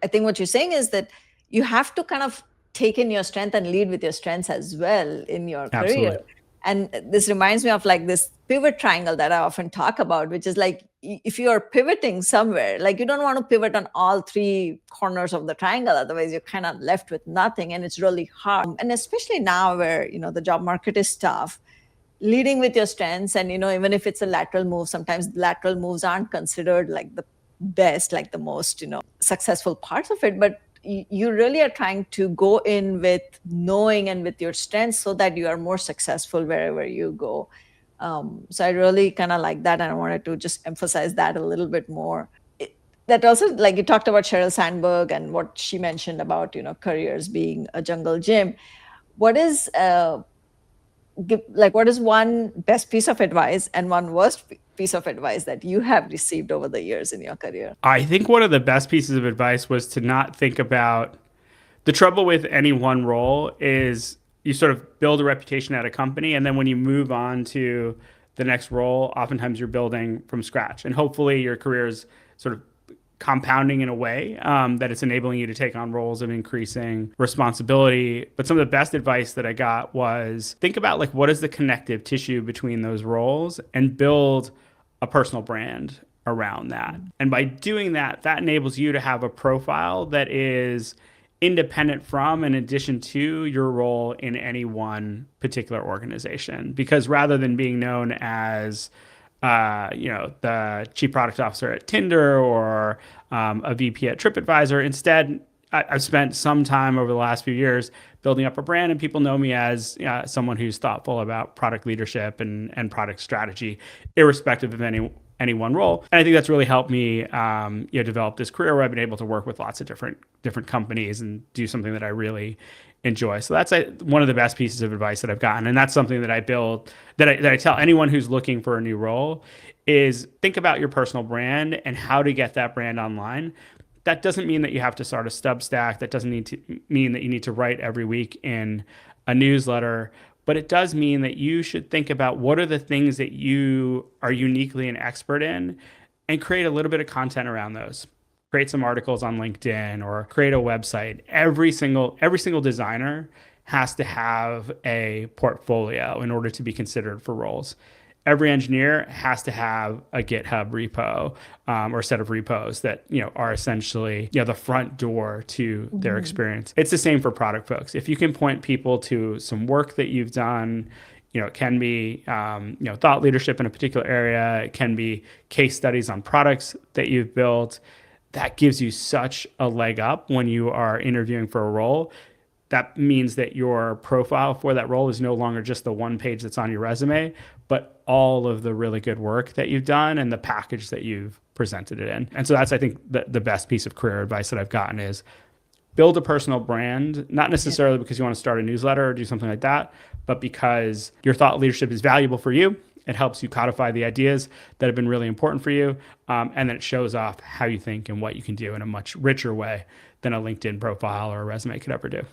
I think what you're saying is that you have to kind of take in your strength and lead with your strengths as well in your career. Absolutely. And this reminds me of like this pivot triangle that I often talk about, which is like if you are pivoting somewhere, like you don't want to pivot on all three corners of the triangle. Otherwise, you're kind of left with nothing and it's really hard. And especially now where, the job market is tough, leading with your strengths and, even if it's a lateral move, sometimes lateral moves aren't considered like the best, like the most, successful parts of it. But you really are trying to go in with knowing and with your strengths so that you are more successful wherever you go. So I really kind of like that. And I wanted to just emphasize that a little bit more. That also, like you talked about Sheryl Sandberg and what she mentioned about, careers being a jungle gym. What is one best piece of advice and one worst piece of advice that you have received over the years in your career? I think one of the best pieces of advice was to not think about the trouble with any one role is you sort of build a reputation at a company, and then when you move on to the next role, oftentimes you're building from scratch. And hopefully your career is sort of compounding in a way that it's enabling you to take on roles of increasing responsibility. But some of the best advice that I got was think about like what is the connective tissue between those roles and build a personal brand around that. And by doing that, that enables you to have a profile that is independent from, in addition to, your role in any one particular organization. Because rather than being known as the chief product officer at Tinder or a VP at TripAdvisor. Instead, I've spent some time over the last few years building up a brand, and people know me as someone who's thoughtful about product leadership and product strategy, irrespective of any one role. And I think that's really helped me develop this career where I've been able to work with lots of different companies and do something that I really enjoy. So that's one of the best pieces of advice that I've gotten. And that's something that I build, that I tell anyone who's looking for a new role is think about your personal brand and how to get that brand online. That doesn't mean that you have to start a Substack. That doesn't mean that you need to write every week in a newsletter. But it does mean that you should think about what are the things that you are uniquely an expert in and create a little bit of content around those. Create some articles on LinkedIn or create a website. Every single designer has to have a portfolio in order to be considered for roles. Every engineer has to have a GitHub repo or set of repos that are essentially the front door to their experience. It's the same for product folks. If you can point people to some work that you've done, it can be thought leadership in a particular area. It can be case studies on products that you've built. That gives you such a leg up when you are interviewing for a role. That means that your profile for that role is no longer just the one page that's on your resume, but all of the really good work that you've done and the package that you've presented it in. And so that's, I think, the best piece of career advice that I've gotten is build a personal brand, not necessarily because you want to start a newsletter or do something like that, but because your thought leadership is valuable for you. It helps you codify the ideas that have been really important for you. And then it shows off how you think and what you can do in a much richer way than a LinkedIn profile or a resume could ever do.